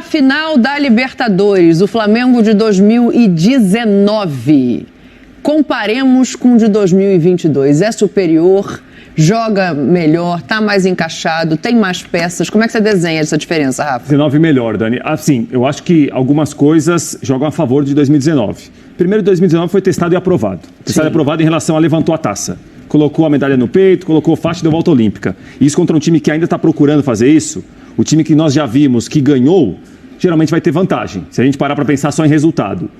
a final da Libertadores, o Flamengo de 2019. Comparemos com o de 2022. É superior, joga melhor, tá mais encaixado, tem mais peças. Como é que você desenha essa diferença, Rafa? 19 melhor, Dani. Assim, eu acho que algumas coisas jogam a favor de 2019. Primeiro, 2019 foi testado e aprovado. Testado e aprovado em relação a levantou a taça. Colocou a medalha no peito, colocou faixa e deu volta olímpica. Isso contra um time que ainda está procurando fazer isso, o time que nós já vimos que ganhou, geralmente vai ter vantagem, se a gente parar para pensar só em resultado.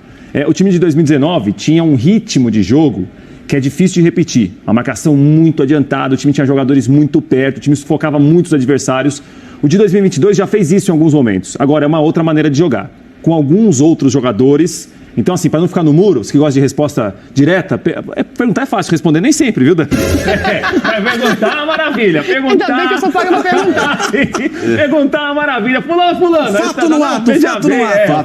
O time de 2019 tinha um ritmo de jogo que é difícil de repetir. A marcação muito adiantada, o time tinha jogadores muito perto, o time sufocava muitos adversários. O de 2022 já fez isso em alguns momentos. Agora é uma outra maneira de jogar, com alguns outros jogadores. Então, assim, para não ficar no muro, você que gosta de resposta direta, perguntar é fácil, responder nem sempre, viu, Dani? Perguntar é uma maravilha. Perguntar... Ainda bem que eu só pago pra perguntar. Perguntar é uma maravilha. Fulano. Fato no ato,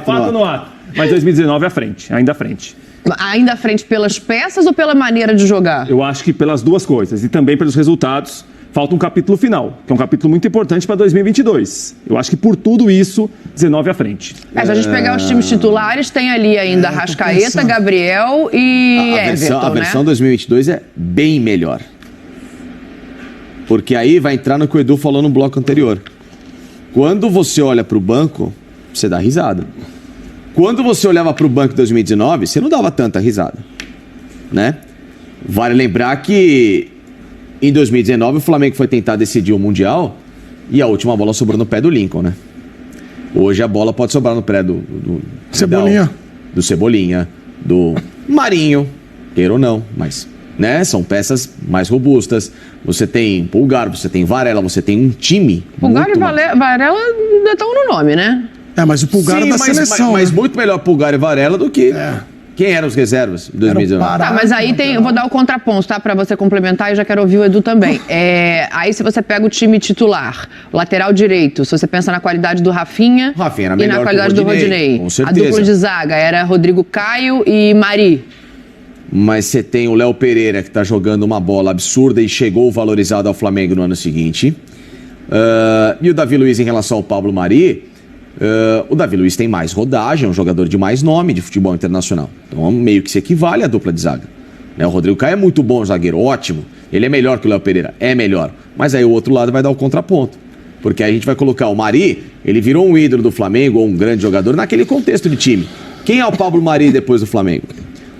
fato no ato. Mas 2019 à frente, ainda à frente. Ainda à frente pelas peças ou pela maneira de jogar? Eu acho que pelas duas coisas e também pelos resultados. Falta um capítulo final, que é um capítulo muito importante para 2022. Eu acho que por tudo isso, 19 à frente. Se a gente pegar os times titulares, tem ali ainda Arrascaeta, Gabriel e Everton, A versão 2022 é bem melhor. Porque aí vai entrar no que o Edu falou no bloco anterior. Quando você olha para o banco, você dá risada. Quando você olhava para o banco de 2019, você não dava tanta risada, né? Vale lembrar que em 2019 o Flamengo foi tentar decidir o Mundial e a última bola sobrou no pé do Lincoln, né? Hoje a bola pode sobrar no pé do Cebolinha. Do Cebolinha, do Marinho, queira ou não, mas, né? São peças mais robustas. Você tem Pulgar, você tem Varela, você tem um time. Pulgar e Varela ainda estão no nome, né? Mas o Pulgar é da seleção. Mas muito melhor Pulgar e Varela do que... Quem eram os reservas em 2019? Tá, mas aí tem... Eu vou dar o contraponto, tá? Pra você complementar, e já quero ouvir o Edu também. Aí se você pega o time titular, o lateral direito, se você pensa na qualidade do Rafinha era e na qualidade do Rodinei. Com certeza. A dupla de zaga era Rodrigo Caio e Mari. Mas você tem o Léo Pereira, que tá jogando uma bola absurda e chegou valorizado ao Flamengo no ano seguinte. E o Davi Luiz em relação ao Pablo Mari... o Davi Luiz tem mais rodagem, é um jogador de mais nome de futebol internacional. Então meio que se equivale à dupla de zaga. O Rodrigo Caio é muito bom zagueiro, ótimo. Ele é melhor que o Léo Pereira, é melhor. Mas aí o outro lado vai dar o contraponto. Porque aí a gente vai colocar o Mari, ele virou um ídolo do Flamengo, ou um grande jogador, naquele contexto de time. Quem é o Pablo Mari depois do Flamengo?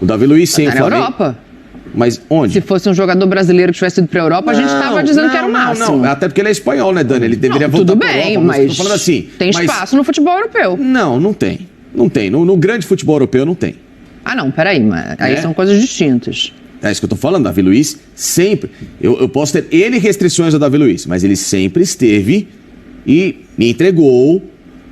O Davi Luiz sem o Flamengo. Na Europa. Mas onde? Se fosse um jogador brasileiro que tivesse ido pra Europa, a gente tava dizendo que era o máximo. Não, até porque ele é espanhol, né, Dani? Ele deveria voltar tudo pra bem, Europa, mas tô falando assim, tem espaço no futebol europeu. Não tem. Não tem. No grande futebol europeu não tem. Não, peraí, mas aí são coisas distintas. É isso que eu tô falando, Davi Luiz sempre... Eu posso ter N restrições ao Davi Luiz, mas ele sempre esteve e me entregou...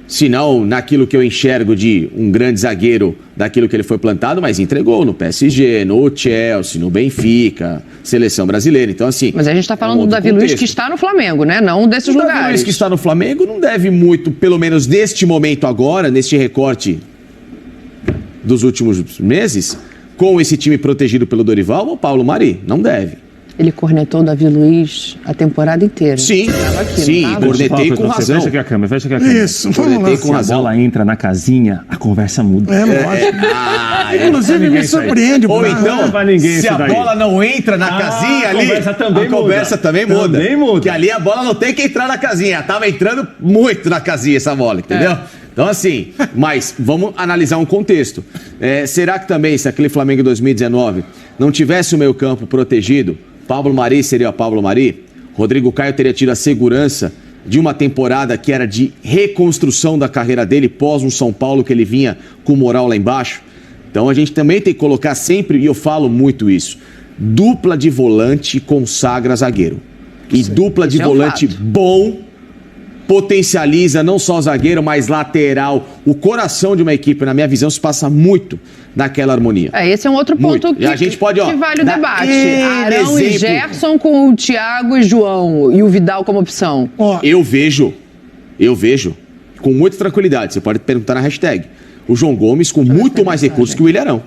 Se não naquilo que eu enxergo de um grande zagueiro daquilo que ele foi plantado, mas entregou no PSG, no Chelsea, no Benfica, seleção brasileira. Então, assim... Mas a gente está falando do Davi Luiz que está no Flamengo, né? Não desses lugares. O Davi Luiz que está no Flamengo não deve muito, pelo menos neste momento agora, neste recorte dos últimos meses, com esse time protegido pelo Dorival, ou Paulo Mari. Não deve. Ele cornetou o Davi Luiz a temporada inteira. Sim, cornetei com razão. Fecha aqui a câmera, Isso, cornetei com razão. Se a bola entra na casinha, a conversa muda. Lógico. Inclusive, me surpreende. Ou então, se a bola não entra na casinha ali, a conversa também muda. Porque ali a bola não tem que entrar na casinha. Tava entrando muito na casinha essa bola, entendeu? Então, assim, mas vamos analisar um contexto. Será que também, se aquele Flamengo 2019 não tivesse o meio campo protegido, Pablo Mari seria Pablo Mari? Rodrigo Caio teria tido a segurança de uma temporada que era de reconstrução da carreira dele pós um São Paulo que ele vinha com moral lá embaixo? Então a gente também tem que colocar sempre, e eu falo muito isso, dupla de volante consagra zagueiro. E dupla de volante bom potencializa não só o zagueiro, mas lateral. O coração de uma equipe, na minha visão, se passa muito naquela harmonia. Esse é um outro ponto que, a gente pode, que vale o debate. Arão e Gerson com o Thiago e João e o Vidal como opção. Eu vejo com muita tranquilidade. Você pode perguntar na hashtag. O João Gomes com muito mais recursos que o Willian Arão.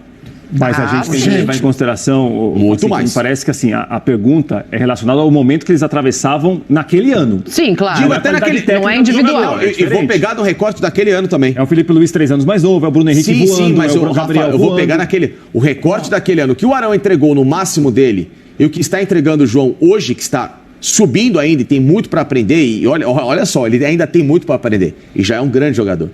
Mas a gente tem que levar em consideração... Muito assim, mais. Me parece que assim, a pergunta é relacionada ao momento que eles atravessavam naquele ano. Sim, claro. Digo, até naquele não é individual. E vou pegar no recorte daquele ano também. É o Felipe Luiz 3 anos mais novo, é o Bruno Henrique voando, sim, mas é o Gabriel Rafa, eu vou pegar o recorte daquele ano. O que o Arão entregou no máximo dele e o que está entregando o João hoje, que está subindo ainda e tem muito para aprender, e olha só, ele ainda tem muito para aprender e já é um grande jogador.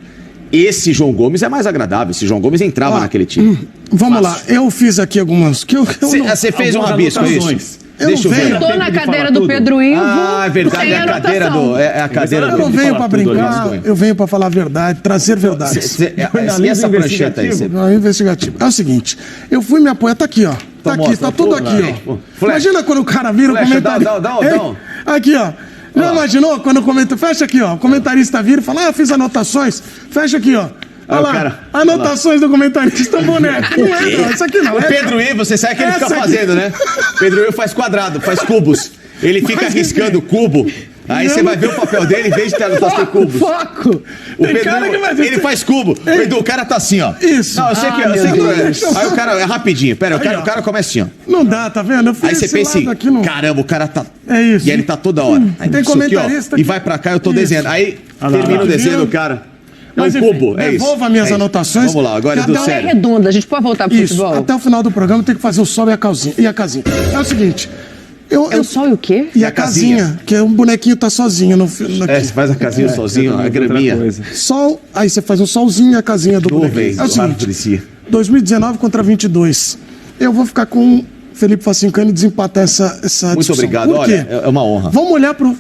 Esse João Gomes é mais agradável. Esse João Gomes entrava naquele time. Vamos lá, eu fiz aqui algumas. Você fez um rabisco, é isso? Deixa eu ver. Eu tô na cadeira do Pedro Ivo. Ah, é verdade, sem é a cadeira anotação. é a cadeira Eu não do... venho para brincar, eu venho para falar a verdade, trazer verdade. E essa prancheta aí? Não, investigativo. É o seguinte, eu fui me apoiar, tá aqui, ó. Tá aqui, tá tudo aqui, ó. Imagina quando o cara vira o comentarista. Aqui, ó. Não imaginou quando o comentarista... Fecha aqui, ó. O comentarista vira e fala, fiz anotações. Fecha aqui, ó. Olha lá, anotações do comentarista boneco. Não é, não, isso aqui não. O Pedro Ivo, você sabe o que ele fica fazendo, né? Pedro Ivo faz quadrado, faz cubos. Ele fica riscando cubo. Aí você vai ver o papel dele, em vez de ter anotado cubos. Foco! O Pedro, ele faz cubo. O cara tá assim, ó. Isso. Não, eu sei que é. Aí o cara, é rapidinho. Pera, o cara começa assim, ó. Não dá, tá vendo? Eu fiz aí você pensa assim, aqui, não... caramba, o cara tá... É isso. E ele tá toda hora. Aí, tem comentarista aqui, ó, e vai pra cá, eu tô desenhando. Aí termina o desenho do cara. Mas, é um cubo, é isso. Devolva minhas anotações. Vamos lá, agora é do sério. É redonda, a gente pode voltar pro futebol? Até o final do programa tem que fazer o sol e a casinha. É o seguinte... É o sol e o quê? E a casinha, que é um bonequinho tá sozinho no aqui. Você faz a casinha sozinho, a graminha. Sol, aí você faz um solzinho e a casinha do bonequinho. É o seguinte, 2019 contra 22. Eu vou ficar com Felipe Facincani e desempatar essa discussão. Muito obrigado, Por quê? olha, é uma honra.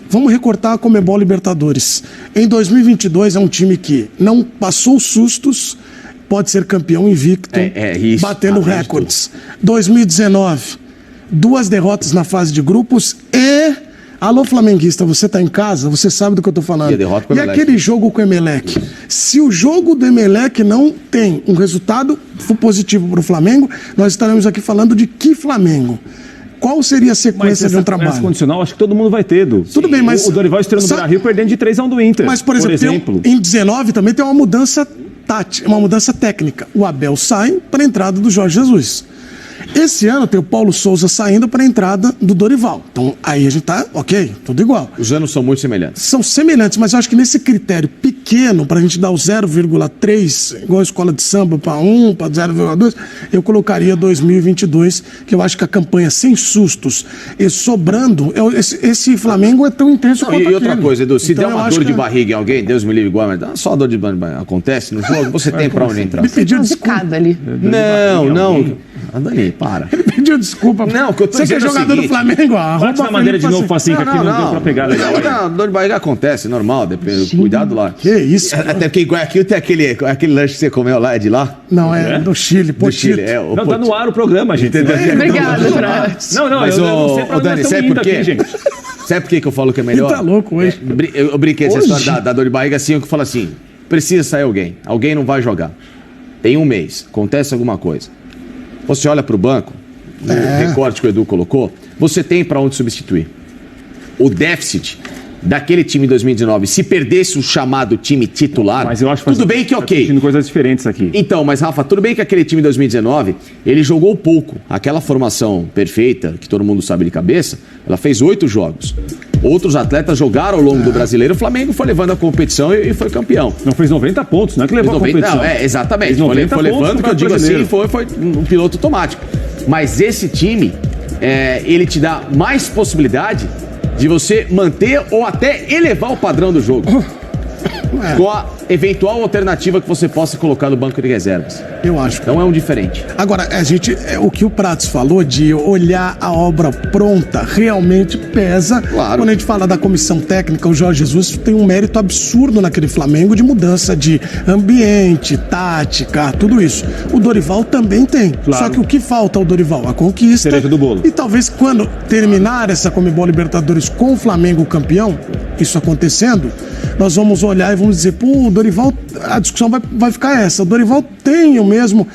Vamos recortar a Conmebol Libertadores. Em 2022 é um time que não passou sustos, pode ser campeão invicto, batendo recordes. 2019... 2 derrotas na fase de grupos e... Alô, flamenguista, você tá em casa, você sabe do que eu tô falando. E aquele jogo com o Emelec? Se o jogo do Emelec não tem um resultado positivo para o Flamengo, nós estaremos aqui falando de que Flamengo? Qual seria a sequência de um trabalho? Mas condicional, acho que todo mundo vai ter, Edu. Tudo bem, mas... O Dorival estreou no Beira-Rio perdendo de 3-1 do Inter, mas, por exemplo. Em 19 também tem uma mudança tática, uma mudança técnica. O Abel sai para a entrada do Jorge Jesus. Esse ano tem o Paulo Souza saindo para a entrada do Dorival. Então aí a gente tá, ok, tudo igual. Os anos são muito semelhantes. São semelhantes, mas eu acho que nesse critério pequeno, para a gente dar o 0,3, igual a escola de samba, para 1, para 0,2, eu colocaria 2022, que eu acho que a campanha sem sustos e sobrando, esse Flamengo é tão intenso quanto E outra coisa, Edu, se então, der uma dor de barriga em alguém, Deus me livre, igual, mas só dor de barriga acontece no jogo, você tem para onde entrar. Ele pediu desculpa ali. Não. Dani, para. Ele pediu desculpa. Não, o que eu tô Você que é jogador do Flamengo, bate na madeira de novo, assim, que aqui não deu pra pegar legal. Não, dor de barriga acontece, normal, depende, cuidado lá. Que isso? Até porque em Guayaquil tem aquele lanche que você comeu lá, é de lá? Não, é do Chile, Potito. Não, tá no ar o programa, gente. Obrigado. Não, mas eu não sei pra onde Dani, sabe por quê? Sabe por que eu falo que é melhor? Ele tá louco hoje. Eu brinquei essa história da dor de barriga assim, eu falo assim, precisa sair alguém não vai jogar. Tem um mês, acontece alguma coisa. Você olha para o banco, no recorte que o Edu colocou, você tem para onde substituir. O déficit daquele time em 2019, se perdesse o chamado time titular, mas eu acho tudo bem que ok. Tá coisas diferentes aqui. Então, mas Rafa, tudo bem que aquele time em 2019, ele jogou pouco. Aquela formação perfeita, que todo mundo sabe de cabeça, ela fez 8 jogos. Outros atletas jogaram ao longo do Brasileiro, o Flamengo foi levando a competição e foi campeão. Não fez 90 pontos, não é que levou 90, a competição. Não, exatamente. Foi levando, que eu digo assim, foi um piloto automático. Mas esse time, ele te dá mais possibilidade de você manter ou até elevar o padrão do jogo. Com a eventual alternativa que você possa colocar no banco de reservas. Eu acho. Então é um diferente. Agora, o que o Pratos falou de olhar a obra pronta realmente pesa. Claro. Quando a gente fala da comissão técnica, o Jorge Jesus tem um mérito absurdo naquele Flamengo de mudança de ambiente, tática, tudo isso. O Dorival também tem. Claro. Só que o que falta ao Dorival? A conquista. Cereja do bolo. E talvez quando terminar essa Conmebol Libertadores com o Flamengo campeão, isso acontecendo, nós vamos olhar e vamos dizer, pô, o Dorival, a discussão vai ficar essa. O Dorival tem o mesmo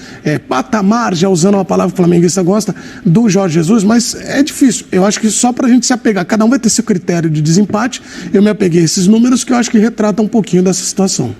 patamar, já usando uma palavra que o flamenguista gosta, do Jorge Jesus, mas é difícil. Eu acho que só pra gente se apegar, cada um vai ter seu critério de desempate. Eu me apeguei a esses números que eu acho que retratam um pouquinho dessa situação.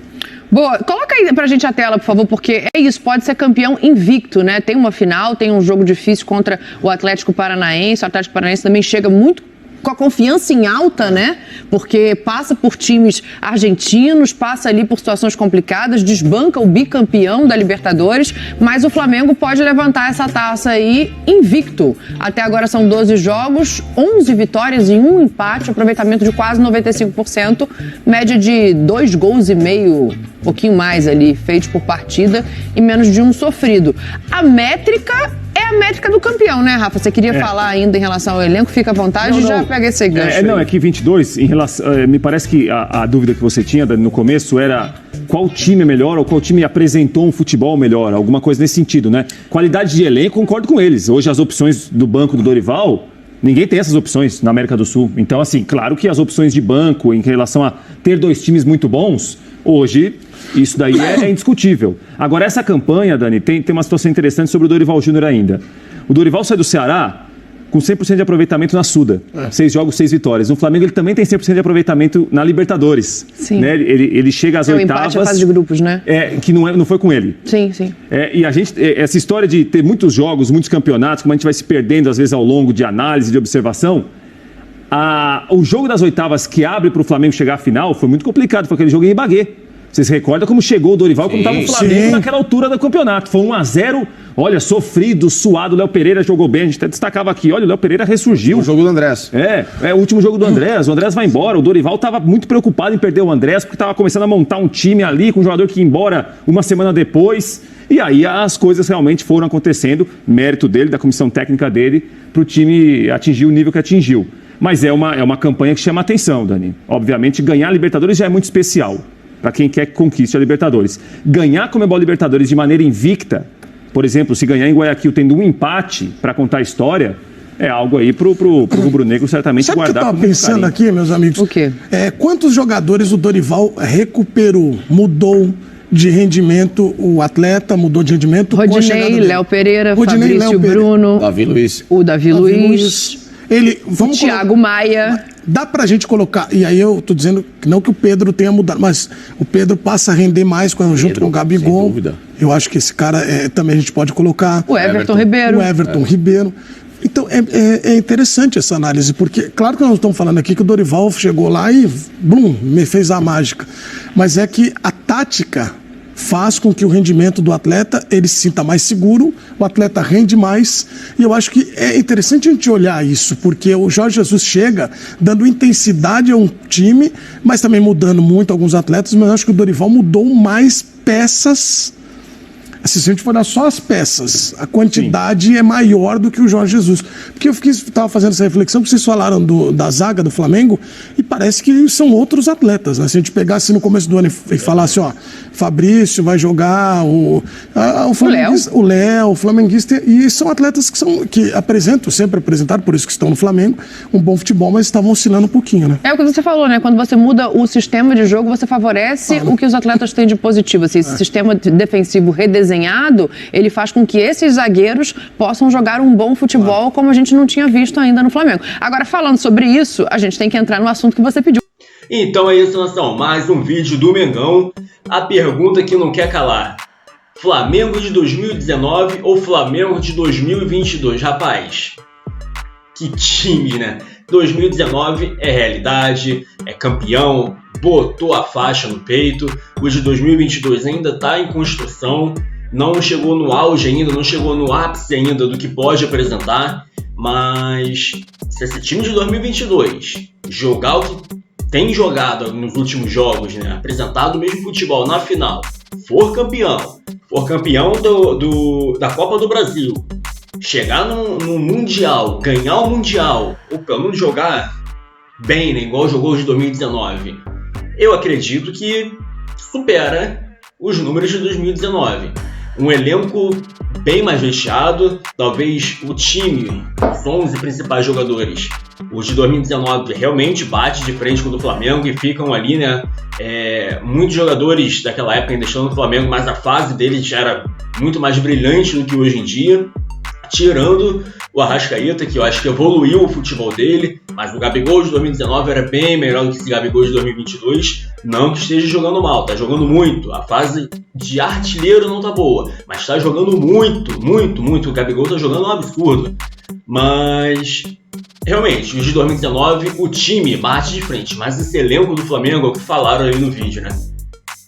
Boa, coloca aí pra gente a tela, por favor, porque é isso, pode ser campeão invicto, né? Tem uma final, tem um jogo difícil contra o Atlético Paranaense. O Atlético Paranaense também chega muito com a confiança em alta, né? Porque passa por times argentinos, passa ali por situações complicadas, desbanca o bicampeão da Libertadores, mas o Flamengo pode levantar essa taça aí invicto. Até agora são 12 jogos, 11 vitórias e 1 empate, aproveitamento de quase 95%, média de 2 gols e meio, um pouquinho mais ali, feitos por partida e menos de um sofrido. A métrica é a métrica do campeão, né, Rafa? Você queria falar ainda em relação ao elenco? Fica à vontade, já pega esse gancho. É que 22, em relação, me parece que a dúvida que você tinha no começo era qual time é melhor ou qual time apresentou um futebol melhor, alguma coisa nesse sentido, né? Qualidade de elenco, concordo com eles. Hoje as opções do banco do Dorival, ninguém tem essas opções na América do Sul. Então, assim, claro que as opções de banco em relação a ter 2 times muito bons, hoje isso daí é indiscutível. Agora, essa campanha, Dani, tem uma situação interessante sobre o Dorival Júnior ainda. O Dorival sai do Ceará com 100% de aproveitamento na Suda. 6 jogos, 6 vitórias. No Flamengo, ele também tem 100% de aproveitamento na Libertadores. Sim. Né? Ele chega às oitavas... empate a fase de grupos, né? Que não foi com ele. Sim, sim. E a gente, essa história de ter muitos jogos, muitos campeonatos, como a gente vai se perdendo, às vezes, ao longo de análise, de observação... O jogo das oitavas que abre para o Flamengo chegar à final foi muito complicado. Foi aquele jogo em Ibagué. Vocês recordam como chegou o Dorival, como estava o Flamengo naquela altura do campeonato. Foi 1-0, olha, sofrido, suado. O Léo Pereira jogou bem, a gente até destacava aqui. Olha, o Léo Pereira ressurgiu. O jogo do Andrés. O último jogo do Andrés. O Andrés vai embora. O Dorival estava muito preocupado em perder o Andrés, porque estava começando a montar um time ali com um jogador que ia embora uma semana depois. E aí as coisas realmente foram acontecendo, mérito dele, da comissão técnica dele, para o time atingir o nível que atingiu. Mas é uma campanha que chama atenção, Dani. Obviamente, ganhar a Libertadores já é muito especial para quem quer que conquiste a Libertadores. Ganhar a Conmebol Libertadores de maneira invicta, por exemplo, se ganhar em Guayaquil tendo um empate para contar a história, é algo aí pro rubro-negro certamente Sabe guardar. Sabe o que eu estava pensando aqui, meus amigos? O quê? Quantos jogadores o Dorival recuperou, mudou de rendimento, o atleta mudou de rendimento? Rodinei, Léo Pereira, Fabrício Bruno, Davi Luiz. O Davi Luiz. O Thiago Maia. Dá pra gente colocar, e aí eu tô dizendo não que o Pedro tenha mudado, mas o Pedro passa a render mais junto com o Gabigol. Sem dúvida. Eu acho que esse cara também a gente pode colocar. O Everton Ribeiro. Então é interessante essa análise, porque claro que nós estamos falando aqui que o Dorival chegou lá e me fez a mágica. Mas é que a tática faz com que o rendimento do atleta ele se sinta mais seguro, o atleta rende mais, e eu acho que é interessante a gente olhar isso, porque o Jorge Jesus chega dando intensidade a um time, mas também mudando muito alguns atletas, mas eu acho que o Dorival mudou mais peças. Assim, se a gente for olhar só as peças, a quantidade é maior do que o Jorge Jesus. Porque eu estava fazendo essa reflexão, porque vocês falaram da zaga do Flamengo, e parece que são outros atletas, né? Se a gente pegasse no começo do ano e falasse, Fabrício vai jogar, o Léo, o flamenguista, e são atletas que sempre apresentaram, por isso que estão no Flamengo, um bom futebol, mas estavam oscilando um pouquinho, né? É o que você falou, né? Quando você muda o sistema de jogo, você favorece o que os atletas têm de positivo. Assim, esse sistema defensivo redesenhado, ele faz com que esses zagueiros possam jogar um bom futebol como a gente não tinha visto ainda no Flamengo. Agora, falando sobre isso, a gente tem que entrar no assunto que você pediu. Então é isso, nação. Mais um vídeo do Mengão. A pergunta que não quer calar. Flamengo de 2019 ou Flamengo de 2022? Rapaz, que time, né? 2019 é realidade, é campeão, botou a faixa no peito. O de 2022 ainda está em construção. Não chegou no auge ainda, não chegou no ápice ainda do que pode apresentar, mas se esse time de 2022 jogar o que tem jogado nos últimos jogos, né, apresentado o mesmo futebol na final, for campeão da Copa do Brasil, chegar no Mundial, ganhar o Mundial, ou pelo menos jogar bem, né, igual jogou de 2019, eu acredito que supera os números de 2019. Um elenco bem mais recheado, talvez o time, os 11 principais jogadores, os de 2019 realmente bate de frente com o do Flamengo e ficam ali, né? Muitos jogadores daquela época ainda estão no Flamengo, mas a fase deles já era muito mais brilhante do que hoje em dia. Tirando o Arrascaeta, que eu acho que evoluiu o futebol dele, mas o Gabigol de 2019 era bem melhor do que esse Gabigol de 2022. Não que esteja jogando mal, tá jogando muito. A fase de artilheiro não tá boa, mas tá jogando muito, muito, muito. O Gabigol tá jogando um absurdo. Mas, realmente, os de 2019, o time bate de frente. Mas esse elenco do Flamengo é o que falaram ali no vídeo, né?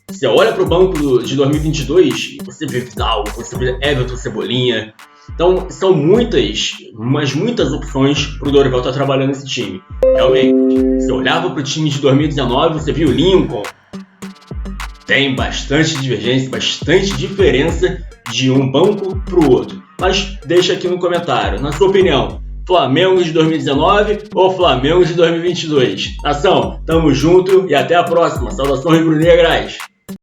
Você olha pro banco de 2022, você vê Vidal, você vê Everton, Cebolinha. Então, são muitas opções pro Dorival estar trabalhando nesse time. Realmente, você olhava pro time de 2019, você viu o Lincoln. Tem bastante divergência, bastante diferença de um banco pro outro. Mas deixa aqui no comentário, na sua opinião, Flamengo de 2019 ou Flamengo de 2022? Nação, tamo junto e até a próxima. Saudações rubro-negras!